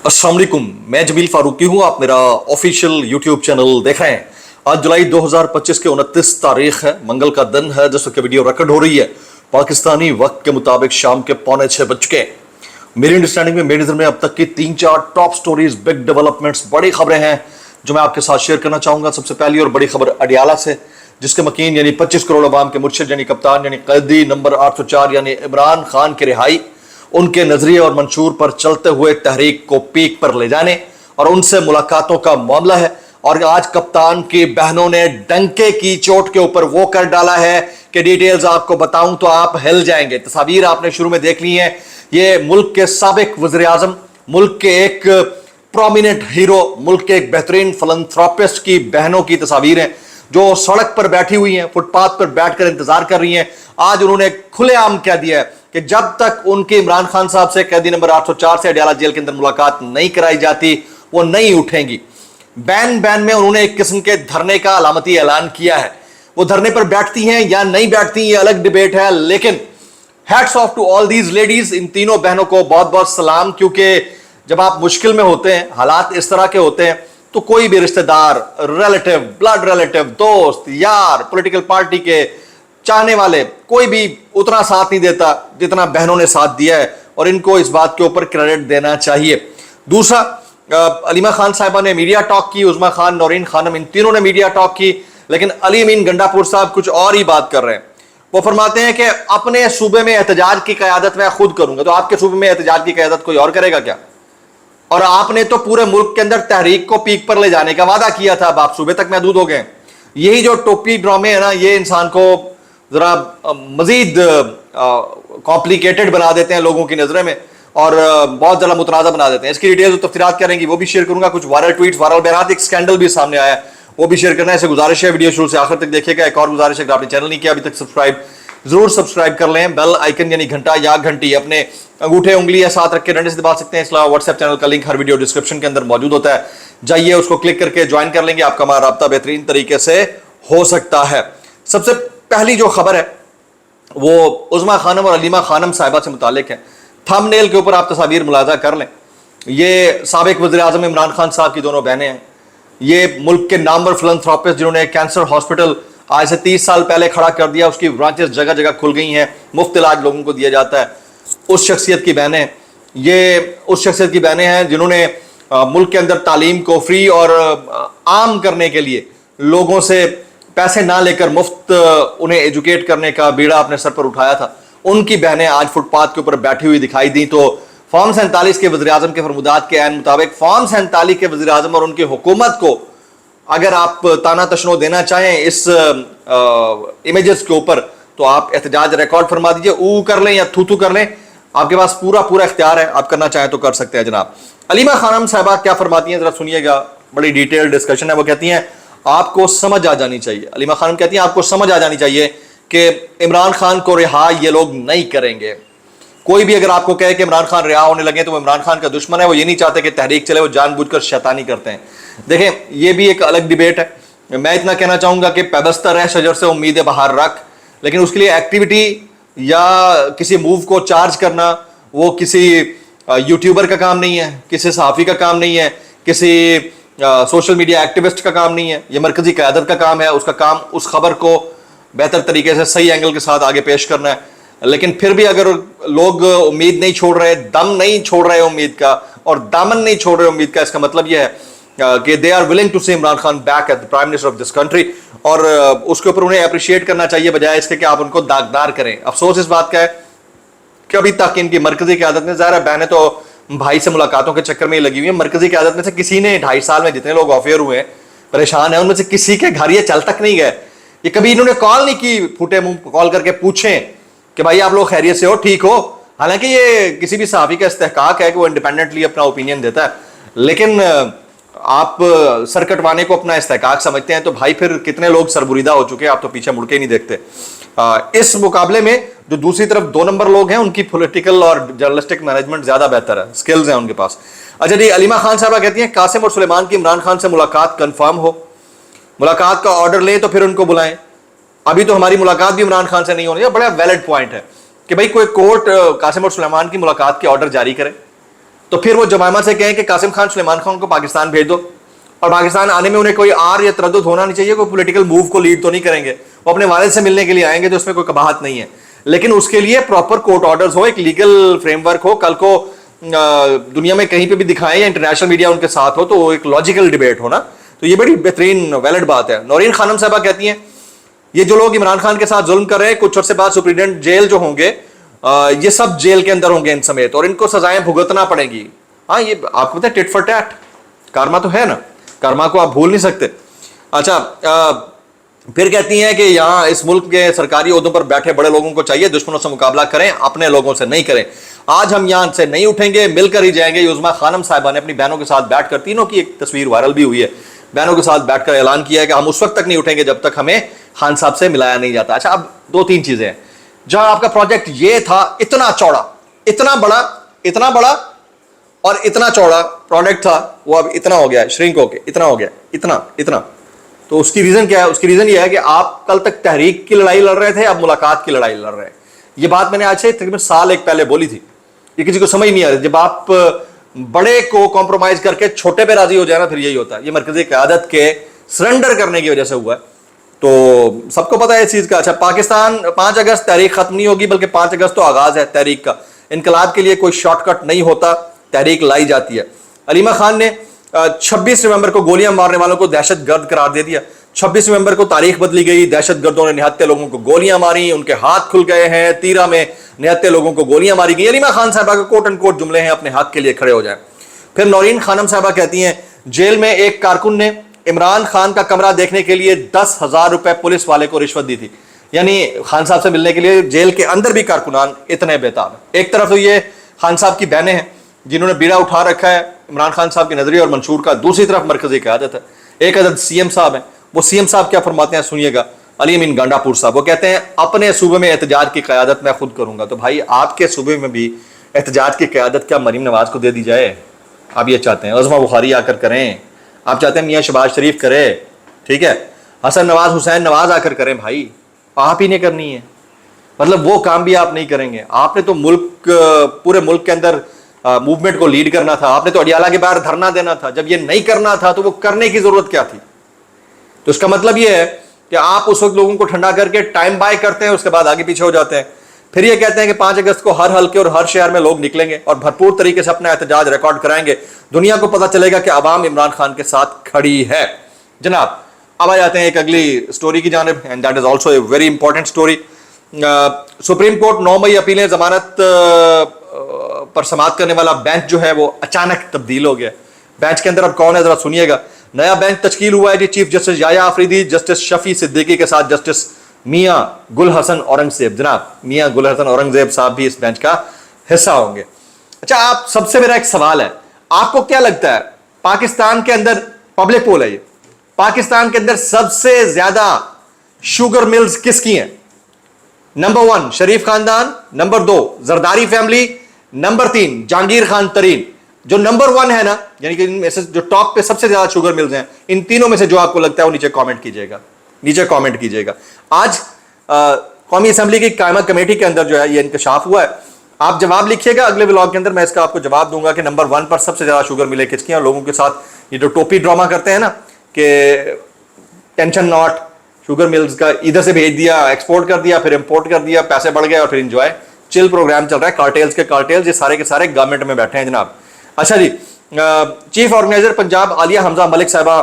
अस्सलाम वालेकुम, मैं जमील फारूकी हूँ। आप मेरा ऑफिशियल यूट्यूब चैनल देख रहे हैं। आज जुलाई 2025 के 29 तारीख है, मंगल का दिन है। जिस वक्त वीडियो रिकॉर्ड हो रही है पाकिस्तानी वक्त के मुताबिक शाम के 5:45 बज चुके हैं। मेरी अंडरस्टैंडिंग में, मेरी नजर में अब तक की 3-4 टॉप स्टोरीज, बिग डेवलपमेंट्स, बड़ी खबरें हैं जो मैं आपके साथ शेयर करना चाहूंगा। सबसे पहली और बड़ी खबर अडियाला से, जिसके मकीन यानी 25 करोड़ अवाम के मुर्शिद यानी कप्तान यानी कैदी नंबर 804 यानी इमरान खान की रिहाई, उनके नजरिए और मंशूर पर चलते हुए तहरीक को पीक पर ले जाने और उनसे मुलाकातों का मामला है। और आज कप्तान की बहनों ने डंके की चोट के ऊपर वो कर डाला है कि डिटेल्स आपको बताऊं तो आप हिल जाएंगे। तस्वीर आपने शुरू में देख ली है। ये मुल्क के साबिक वज़ीर आज़म, मुल्क के एक प्रोमिनेंट हीरो, मुल्क के एक बेहतरीन फिलंथ्रोपिस्ट की बहनों की तस्वीर है जो सड़क पर बैठी हुई हैं, फुटपाथ पर बैठकर इंतजार कर रही हैं। आज उन्होंने खुलेआम कह दिया है कि जब तक उनके इमरान खान साहब से, कैदी नंबर 804 से अडियाला जेल के अंदर मुलाकात नहीं कराई जाती, वो नहीं उठेंगी। बैन में उन्होंने एक किस्म के धरने का अलामती ऐलान किया है। वो धरने पर बैठती हैं या नहीं बैठती, ये अलग डिबेट है, लेकिन hats off to all these ladies, इन तीनों बहनों को बहुत बहुत सलाम। क्योंकि जब आप मुश्किल में होते हैं, हालात इस तरह के होते हैं, तो कोई भी रिश्तेदार, रिलेटिव, ब्लड रिलेटिव, दोस्त, यार, पॉलिटिकल पार्टी के चाहने वाले, कोई भी उतना साथ नहीं देता जितना बहनों ने साथ दिया है, और इनको इस बात के ऊपर क्रेडिट देना चाहिए। दूसरा, अलीमा खान साहिबा ने मीडिया टॉक की, उज़मा खान, नौरीन खानम, इन तीनों ने मीडिया टॉक की, लेकिन अली अमीन गंडापुर साहब कुछ और ही बात कर रहे हैं। वो फरमाते हैं कि अपने सूबे में एहतजाज की क़यादत मैं खुद करूंगा। तो आपके सूबे में एहतजाज की क़यादत कोई और करेगा क्या? और आपने तो पूरे मुल्क के अंदर तहरीक को पीक पर ले जाने का वादा किया था, अब आप सूबे तक महदूद हो गए। यही जो टोपी ड्रामे है ना, ये इंसान को जरा मजीद कॉम्प्लिकेटेड बना देते हैं लोगों की नजर में, और बहुत ज़्यादा मुतनाज़ा बना देते हैं। इसकी डिटेल्स और तफसीलात करेंगे, वो भी शेयर करूंगा। कुछ वायरल ट्वीट्स, वायरल बयानात, एक स्कैंडल भी सामने आया है, वो भी शेयर करना है। ऐसे गुजारिश है, वीडियो शुरू से आखिर तक देखिएगा। एक और गुजारिश है, अगर आपने चैनल नहीं किया अभी तक सब्सक्राइब, जरूर सब्सक्राइब कर लें। बेल आइकन यानी घंटा या घंटी अपने अंगूठे उंगली या साथ रख के डंडे से दबा सकते हैं। इसलिए व्हाट्सएप चैनल का लिंक हर वीडियो डिस्क्रिप्शन के अंदर मौजूद होता है, जाइए उसको क्लिक करके ज्वाइन कर लेंगे। आपका हमारा राब्ता बेहतरीन तरीके से हो सकता है। सबसे पहली जो खबर है वो उज़मा खानम और अलीमा खानम साहिबा से मुतालिक है। थंबनेल के ऊपर आप तस्वीर मुलाजा कर लें। ये साबिक वज़ीर आज़म इमरान खान साहब की दोनों बहनें हैं। ये मुल्क के नामवर फिलंथ्रोपिस्ट जिन्होंने कैंसर हॉस्पिटल आज से 30 साल पहले खड़ा कर दिया, उसकी ब्रांचेस जगह जगह खुल गई हैं, मुफ्त इलाज लोगों को दिया जाता है। उस शख्सियत की बहनें, ये उस शख्सियत की बहनें हैं जिन्होंने मुल्क के अंदर तालीम को फ्री और आम करने के लिए लोगों से पैसे ना लेकर मुफ्त उन्हें एजुकेट करने का बीड़ा अपने सर पर उठाया था। उनकी बहनें आज फुटपाथ के ऊपर बैठी हुई दिखाई दी। तो फॉर्म 47 के वज़ीर आज़म के फरमुदात के ऐन मुताबिक फॉर्म 47 के वज़ीर आज़म और उनकी हुकूमत को अगर आप ताना तशनो देना चाहें इस इमेजेस के ऊपर, तो आप एहतजाज रिकॉर्ड फरमा दीजिए, ऊ कर लें या थू कर लें, आपके पास पूरा इख्तियार है, आप करना चाहें तो कर सकते हैं जनाब। अलीमा खानम साहिबा क्या फरमाती हैं, जरा सुनिएगा। बड़ी डिटेल डिस्कशन है। वो कहती हैं आपको समझ आ जानी चाहिए, अलीमा खानम कहती हैं आपको समझ आ जानी चाहिए कि इमरान खान को रिहा ये लोग नहीं करेंगे। कोई भी अगर आपको कहे कि इमरान खान रिहा होने लगे तो वो इमरान खान का दुश्मन है, वो ये नहीं चाहते कि तहरीक चले, वो जानबूझकर शैतानी करते हैं। देखें, ये भी एक अलग डिबेट है। मैं इतना कहना चाहूंगा कि पैबस्ता रह शजर से उम्मीदें बाहर रख, लेकिन उसके लिए एक्टिविटी या किसी मूव को चार्ज करना वो किसी यूट्यूबर का काम नहीं है, किसी सहाफ़ी का काम नहीं है, किसी सोशल मीडिया एक्टिविस्ट का काम नहीं है। ये मरकजी क़यादत का काम है। उसका काम उस खबर को बेहतर तरीके से सही एंगल के साथ आगे पेश करना है। लेकिन फिर भी अगर लोग उम्मीद नहीं छोड़ रहे, दम नहीं छोड़ रहे उम्मीद का, और दामन नहीं छोड़ रहे उम्मीद का, इसका मतलब यह है कि they are willing to see Imran Khan back as the prime minister of this country, और उसके ऊपर उन्हें अप्रिशिएट करना चाहिए बजाय इसके कि आप उनको दागदार करें। अफसोस इस बात का है कि अभी तक इनकी मरकजी क़यादत ने, ज़ाहिर है बहनें तो भाई से मुलाकातों के चक्कर में ही लगी हुई है, मरकजी क़यादत में से किसी ने 2.5 साल में जितने लोग ऑफेयर हुए हैं, परेशान है, उनमें से किसी के घर ये चल तक नहीं गए। ये कभी इन्होंने कॉल नहीं की, फूटे मुंह कॉल करके पूछें कि भाई आप लोग खैरियत से हो, ठीक हो। हालांकि ये किसी भी सहाफ़ी का इस्तेहकाक है कि वो इंडिपेंडेंटली अपना ओपिनियन देता है, लेकिन आप सर कटवाने को अपना इस्तेहकाक समझते हैं तो भाई फिर कितने लोग सरबुरीदा हो चुके हैं, आप तो पीछे मुड़ के ही नहीं देखते। इस मुकाबले में जो दूसरी तरफ 2 नंबर लोग हैं, उनकी पॉलिटिकल और जर्नलिस्टिक मैनेजमेंट ज्यादा बेहतर है, स्किल्स हैं उनके पास। अच्छा जी, अलीमा खान साहबा कहती हैं कासिम और सुलेमान की इमरान खान से मुलाकात कंफर्म हो, मुलाकात का ऑर्डर लें तो फिर उनको बुलाएं। अभी तो हमारी मुलाकात भी इमरान खान से नहीं होनी है। बड़ा वैलिड पॉइंट है कि भाई कोई कोर्ट कासिम और सुलेमान की मुलाकात के ऑर्डर जारी करे। तो फिर वो जमायमा से कहें कि कासिम खान सुलेमान खान को पाकिस्तान भेज दो, और पाकिस्तान आने में उन्हें कोई आर या तरद्दुद होना नहीं चाहिए, कोई पॉलिटिकल मूव को लीड तो नहीं करेंगे, वो अपने वालिद से मिलने के लिए आएंगे, तो उसमें कोई कबाहत नहीं है, लेकिन उसके लिए प्रॉपर कोर्ट ऑर्डर्स हो, एक लीगल फ्रेमवर्क हो, कल को दुनिया में कहीं पे भी दिखाएं या इंटरनेशनल मीडिया उनके साथ हो, तो एक लॉजिकल डिबेट हो ना। तो ये बड़ी बेहतरीन वैलिड बात है। नौरीन खानम साहबा कहती हैं ये जो लोग इमरान खान के साथ जुल्म कर रहे हैं, कुछ अर्से बाद सुप्रीडेंट जेल जो होंगे ये सब जेल के अंदर होंगे इन समेत, और इनको सजाएं भुगतना पड़ेंगी। हाँ, ये आपको पता है टिट फॉर टैट, कर्मा तो है ना, कर्मा को आप भूल नहीं सकते। अच्छा, फिर कहती हैं कि यहाँ इस मुल्क के सरकारी ओहदों पर बैठे बड़े लोगों को चाहिए दुश्मनों से मुकाबला करें, अपने लोगों से नहीं करें। आज हम यहाँ से नहीं उठेंगे, मिलकर ही जाएंगे। युज़मा खानम साहिबा ने अपनी बहनों के साथ बैठकर, तीनों की एक तस्वीर वायरल भी हुई है, बहनों के साथ बैठकर ऐलान किया है कि हम उस वक्त तक नहीं उठेंगे जब तक हमें खान साहब से मिलाया नहीं जाता। अच्छा, अब दो तीन चीजें हैं। जहां आपका प्रोजेक्ट ये था इतना चौड़ा, इतना बड़ा और इतना चौड़ा प्रोडक्ट था, वो अब इतना हो गया है, श्रिंक होके इतना हो गया, इतना। तो उसकी रीजन क्या है? उसकी रीजन ये है कि आप कल तक तहरीक की लड़ाई लड़ रहे थे, अब मुलाकात की लड़ाई लड़ रहे हैं। ये बात मैंने आज से तकरीबन साल एक पहले बोली थी, ये किसी को समझ नहीं आ रही। जब आप बड़े को कॉम्प्रोमाइज करके छोटे पे राजी हो जाए ना, फिर यही होता है। ये मरकजी क़यादत के सरेंडर करने की वजह से हुआ है, तो सबको पता है इस चीज का। अच्छा, पाकिस्तान 5 अगस्त तहरीक खत्म नहीं होगी, बल्कि 5 अगस्त तो आगाज है तहरीक का। इनकलाब के लिए कोई शॉर्टकट नहीं होता, तहरीक लाई जाती है। अलीमा खान ने 26 नवंबर को गोलियां मारने वालों को दहशतगर्द करार दे दिया। 26 नवंबर को तारीख बदली गई, दहशतगर्दों ने निहत्ते लोगों को गोलियां मारी, उनके हाथ खुल गए हैं, तीरा में निहत्ते लोगों को गोलियां मारी गई। अलीमा खान साहबा के कोट एंड कोट जुमले हैं, अपने हक के लिए खड़े हो जाए। फिर नौरीन खानम साहबा कहती हैं जेल में एक कारकुन ने इमरान खान का कमरा देखने के लिए 10,000 रुपए पुलिस वाले को रिश्वत दी थी। यानी खान साहब से मिलने के लिए जेल के अंदर भी कारकुनान इतने बेताब है। एक तरफ तो ये खान साहब की बहनें हैं जिन्होंने बीड़ा उठा रखा है इमरान खान साहब के नजरिए और मंशूर का, दूसरी तरफ मरकजी क़यादत है। एक अदद सीएम साहब हैं, वो सीएम साहब क्या फरमाते हैं सुनिएगा। अली अमीन गांडापुर साहब, वो कहते हैं अपने सूबे में एहतजाज की क़यादत मैं खुद करूंगा। तो भाई, आपके सूबे में भी एहतजाज की क़यादत क्या मरीम नवाज को दे दी जाए? आप ये चाहते हैं अज़मा बुखारी आकर करें, आप चाहते हैं मियाँ शहबाज शरीफ करे, ठीक है, हसन नवाज हुसैन नवाज आकर करें। भाई, आप ही ने करनी है, मतलब वो काम भी आप नहीं करेंगे। आपने तो पूरे मुल्क के अंदर मूवमेंट को लीड करना था, आपने तो अडियाला के बाहर धरना देना था। जब ये नहीं करना था तो वो करने की जरूरत क्या थी? तो इसका मतलब ये है कि आप उस वक्त लोगों को ठंडा करके टाइम बाय करते हैं, उसके बाद आगे पीछे हो जाते हैं। फिर ये कहते हैं कि 5 अगस्त को हर हल्के और हर शहर में लोग निकलेंगे और भरपूर तरीके से अपना एहतजाज रिकॉर्ड कराएंगे, दुनिया को पता चलेगा कि अवाम इमरान खान के साथ खड़ी है। जनाब, अब आ जाते हैं एक अगली स्टोरी की जानिब, and that is also a very important story. Supreme court 9 मई अपीलें जमानत पर समाअत करने वाला बेंच जो है वो अचानक तब्दील हो गया। बेंच के अंदर अब कौन है जरा सुनिएगा। नया बेंच तश्कील हुआ है जी, chief justice Yahya Afridi, justice Shafi Siddiqui के साथ जस्टिस मियां गुल हसन औरंगजेब। जनाब, मियां गुल हसन औरंगजेब साहब भी इस बेंच का हिस्सा होंगे। अच्छा, आप सबसे मेरा एक सवाल है, आपको क्या लगता है पाकिस्तान के अंदर, पब्लिक पोल है ये, पाकिस्तान के अंदर सबसे ज्यादा शुगर मिल्स किसकी हैं? नंबर 1 शरीफ खानदान, number 2 Zardari family, number 3 Jahangir Khan Tareen. जो नंबर 1 है ना, यानी कि इनमें से जो टॉप पे सबसे ज्यादा शुगर मिल्स हैं, इन तीनों में से जो आपको लगता है वो नीचे कमेंट कीजिएगा, नीचे कमेंट कीजिएगा। आज कौमी असेंबली की कायमा कमेटी के अंदर जो है ये इंकशाफ हुआ है। आप जवाब लिखिएगा, अगले व्लॉग के अंदर मैं इसका आपको जवाब दूंगा कि नंबर 1 पर सबसे ज्यादा शुगर मिले किसकी हैं। और लोगों के साथ ये जो टोपी ड्रामा करते हैं ना कि टेंशन नॉट, शुगर मिल्स का इधर से भेज दिया, एक्सपोर्ट कर दिया, फिर इंपोर्ट कर दिया, पैसे बढ़ गए और फिर इंजॉय चिल प्रोग्राम चल रहा है। कार्टेल्स के कार्टेल्स ये सारे के सारे गवर्नमेंट में बैठे हैं जनाब। अच्छा जी, चीफ ऑर्गेनाइजर पंजाब आलिया हमजा मलिक साहिबा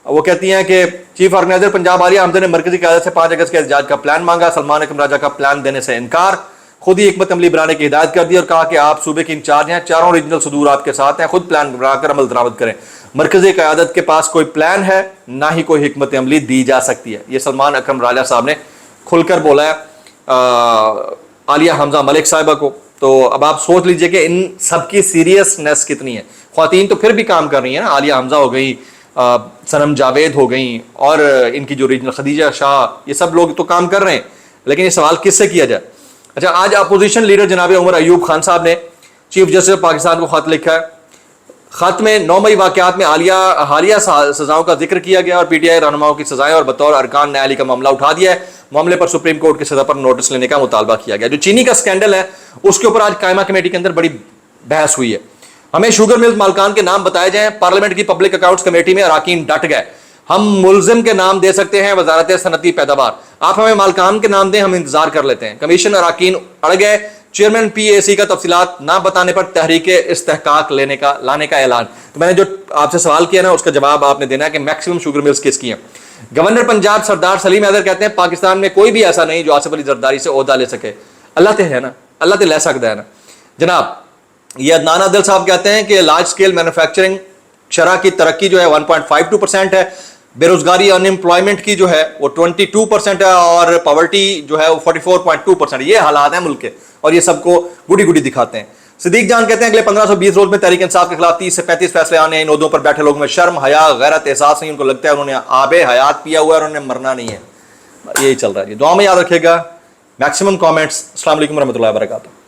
वो कहती हैं कि चीफ ऑर्गेनाइजर पंजाब आलिया हमजा ने मरकजी क़यादत से 5 अगस्त के एहतजाज का प्लान मांगा, सलमान अकरम राजा का प्लान देने से इनकार, खुद ही हिकमत अमली बनाने की हिदायत कर दी और कहा कि आप सूबे के इंचार्ज हैं, चारों रीजनल सदूर आपके साथ हैं, खुद प्लान बनाकर अमल दरामद करें। मरकजी क़यादत के पास कोई प्लान है, ना ही कोई हिकमत अमली दी जा सकती है। ये सलमान अकरम राजा साहब ने खुलकर बोला है आलिया हमजा मलिक साहिबा को। तो अब आप सोच लीजिए कि इन सबकी सीरियसनेस कितनी है। ख्वातीन तो फिर भी काम कर रही है ना, आलिया हमजा हो गई, सनम जावेद हो गई, और इनकी जो रीजनल खदीजा शाह, ये सब लोग तो काम कर रहे हैं, लेकिन ये सवाल किससे किया जाए? अच्छा, आज अपोजिशन लीडर जनाब उमर अयूब खान साहब ने चीफ जस्टिस पाकिस्तान को खत लिखा है। खत में 9 मई वाकयात में हालिया सजाओं का जिक्र किया गया और पीटीआई रहनुमाओं की सजाएं और बतौर अरकान न्यायालय का मामला उठा दिया है। मामले पर सुप्रीम कोर्ट की सतह पर नोटिस लेने का मुतालबा किया गया। जो चीनी का स्कैंडल है उसके ऊपर आज कायमा कमेटी के अंदर बड़ी बहस हुई है। ہمیں شوگر ملز مالکان کے نام بتائے جائیں. پارلیمنٹ کی پبلک اکاؤنٹس کمیٹی میں اراکین ڈٹ گئے. ہم ملزم کے نام دے سکتے ہیں وزارت صنعتی پیداوار, آپ ہمیں مالکان کے نام دیں, ہم انتظار کر لیتے ہیں. کمیشن اراکین اڑ گئے. چیئرمین پی اے سی کا تفصیلات نہ بتانے پر تحریک استحقاق لانے کا اعلان. تو میں نے جو آپ سے سوال کیا نا اس کا جواب آپ نے دینا ہے کہ میکسیمم شوگر ملز کس کی ہیں. گورنر پنجاب سردار سلیم حیدر کہتے ہیں پاکستان میں کوئی بھی ایسا نہیں جو آصف علی زرداری سے عہدہ لے سکے. اللہ تے ہے نا, اللہ تے لے سکتا ہے نا جناب. یہ عدنان عادل صاحب کہتے ہیں کہ لارج سکیل مینوفیکچرنگ شرح کی ترقی جو ہے 1.52% ہے, بے روزگاری ان امپلائمنٹ کی جو ہے وہ 22% ہے, اور پاورٹی جو ہے وہ 44.2%. یہ حالات ہیں ملک کے اور یہ سب کو گڈی گڈی دکھاتے ہیں. صدیق جان کہتے ہیں اگلے 1520 روز میں تحریک انصاف کے خلاف 30 سے 35 فیصلے آنے ہیں. ان عہدوں پر بیٹھے لوگوں میں شرم, حیا, غیرت, احساس نہیں. ان کو لگتا ہے انہوں نے آب حیات پیا ہوا ہے اور انہوں نے مرنا نہیں ہے. یہی چل رہا ہے. دعا میں یاد رکھے گا. Maximum comments. السلام علیکم ورحمۃ اللہ وبرکاتہ.